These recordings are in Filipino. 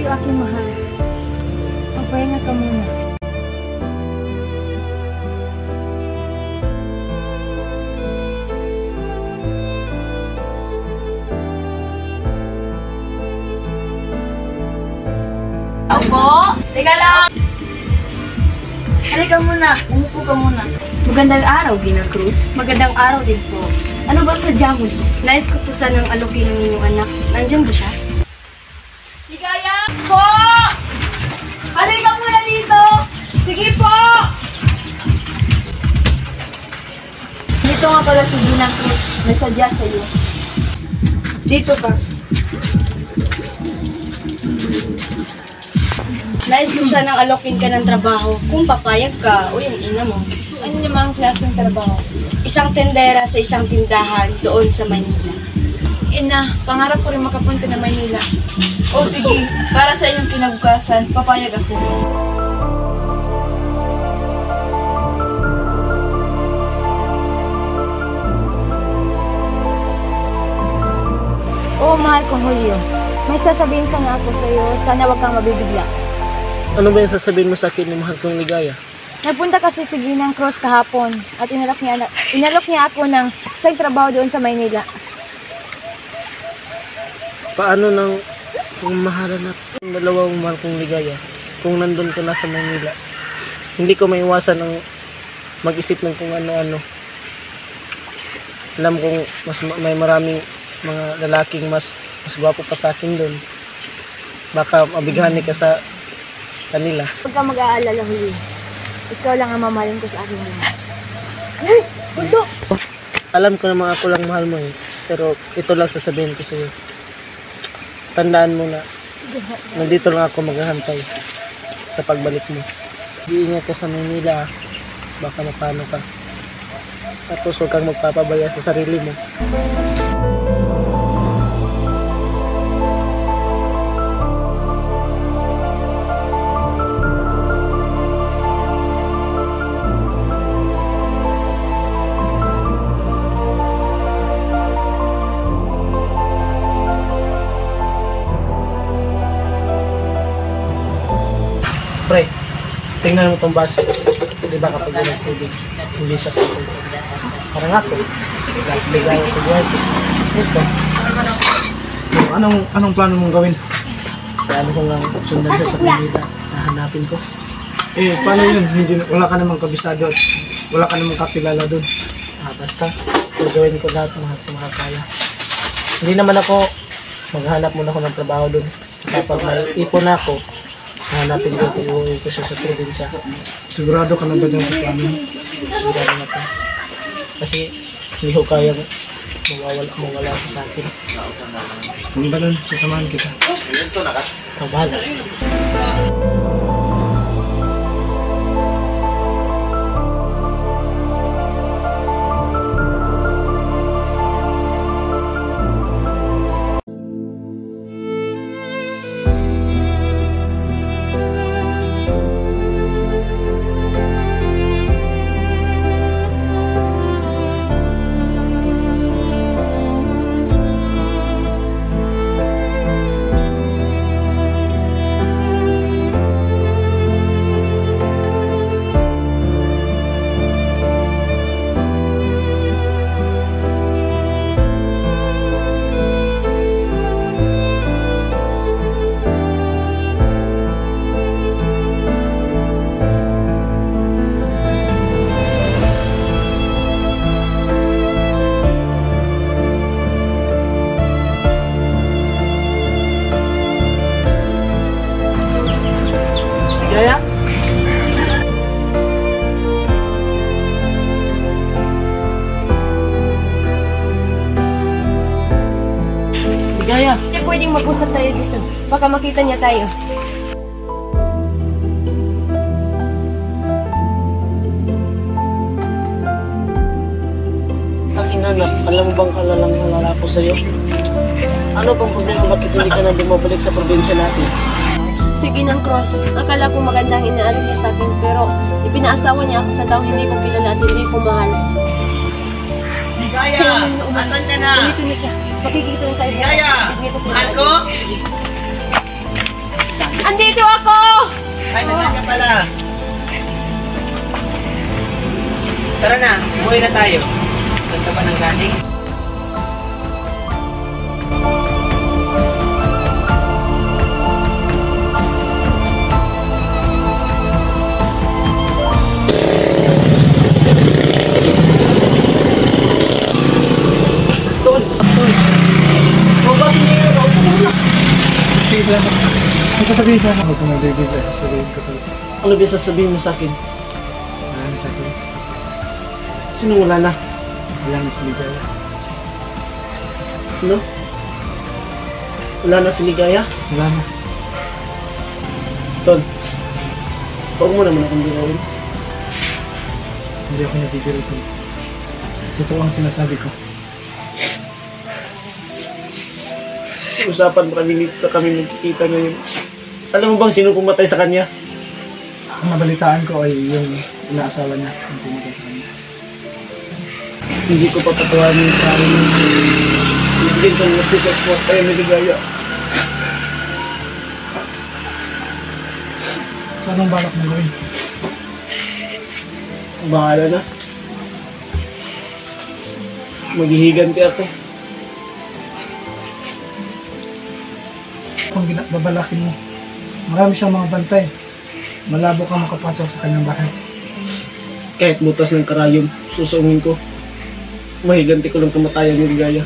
Pero aking mahal, magpahinga ka muna. Opo? Teka lang! Halika muna, umupo ka muna. Magandang araw, Gina Cruz. Magandang araw din po. Ano ba sadya mo? Nais ko po sanang alokin ng inyong anak. Nandiyan ba siya? Ligaya! Po! Halika muna dito! Sige po! Dito nga pala si Gina Cruz. May sadya sa iyo. Dito ka. Nais ko sanang alokin ka ng trabaho kung papayag ka o yung ina mo. Ano naman ang klaseng trabaho? Isang tendera sa isang tindahan doon sa Maynila. Ina, pangarap ko rin makapunta na Maynila. O sige, para sa inyong kinabukasan, papayag ako. Oo, mahal kong Julio. May sasabihin sana ako sa iyo. Sana wag kang mabibigla. Ano ba yung sasabihin mo sa akin ni mahal kong Ligaya? Nagpunta kasi si Ginang Cruz kahapon at inalok niya ako ng isang trabaho doon sa Maynila. Paano nang kung mahalan natin dalawang mahal kong Ligaya kung nandun ko na sa Maynila? Hindi ko maiwasan ang mag-isip ng kung ano-ano. Alam kong may maraming mga lalaking mas gwapo pa sa akin doon. Baka mabighani ka sa kanila. Huwag ka mag-aalala, Julio. Ikaw lang ang mamahalin ko sa aking buhay. Ay! Bundo! Alam ko naman ako lang mahal mo eh. Pero ito lang sasabihin ko sa iyo. Tandaan mo na nandito lang ako maghahantay sa pagbalik mo. Iingat ka sa Manila. Baka mapano ka. Tapos huwag kang magpapabaya sa sarili mo. Pre, tingnan mo itong bus. Di ba kapag nagtubig, hindi sa tubig. Parang ako, gas Ligaya sa Duarte. Ito. Anong plano mong gawin? Plano ko lang sundan siya sa Manila. Nahanapin ko. Eh, paano yun? Wala ka namang kabisado at wala ka namang kakilala doon. Basta, gagawin ko lahat ng makakaya. Hindi naman ako maghanap muna ako ng trabaho doon. Kapag may ipon ako, hanapin ko kung iuwi ko siya sa probinsya. Sigurado ka na ba dyan sa plano? Sigurado na po. Kasi hindi ko kayang mawala sa akin. Kung ba nun, sasamahan kita. Kabala. Ligaya? Ligaya? Hindi pwedeng mag-usap tayo dito. Baka makita niya tayo. Aking anak, alam mo bang kalalang halala ko sa'yo? Ano bang problema? Bakit hindi ka na bumabalik sa probinsya natin? Sige ng Cross, akala ko magandang inaalok niya sa akin, pero ipinaasawa niya ako sa taong hindi ko kilala at hindi ko mahal. Ligaya! Asan ka na? Dito na siya. Makikita na tayo. Ligaya! Dito sa Mahal ko? Andito ako! Ay, nandiyan ka pala. Tara na, umuwi na tayo. Saan ka ba nang galing? Tol! Oh, bakit hindi ka ako? Sige, salamat. May sasabihin sana ako kung nagbibigay. Sasabihin ko to. Ano ba sasabihin mo sa akin? Wala na sa akin. Sino wala na? Wala na si Ligaya. Ano? Wala na si Ligaya? Wala na. Tol, huwag mo naman akong birawin. Hindi ako nabibiro to. Totoo ang sinasabi ko. Usapan mo kami magkikita ngayon. Alam mo bang sino pumatay sa kanya? Ang nabalitaan ko ay yung inaasawa niya ang pumunta sa kanya. Hindi ko papatawanin yung tao niya. Ibigin ko ng puso ko kaya Ligaya. So anong balak mo gawin? Bahala na. Maghihiganti ako. Kung babalakin mo, marami siyang mga bantay. Malabo ka makapasok sa kanyang bahay. Kahit butas ng karayom, susungin ko. Mahiganti ko lang kamatayan ni Ligaya.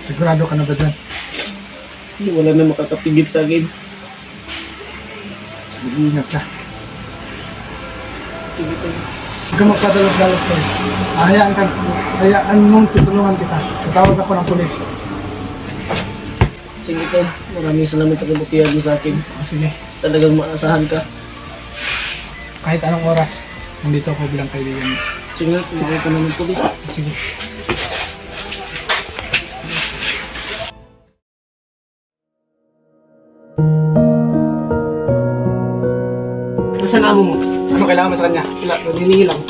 Sigurado ka na ba dyan? Wala na makakapigil sa akin. Mag-iingat ka. Sige tayo. Huwag ka magpadalos-dalos ko. Hayaan mong tutulungan kita. Tatawag ako ng pulis. Sige tayo. Maraming salamat sa kabutihan mo sa akin. Sige, Talagang maasahan ka. kahit anong oras, nandito ako bilang kaibigan mo. Sige na, sige ka na ng pulis. Sige. Nasaan amo mo? Ano kailangan mo sa kanya? Wala, nalilingi lang.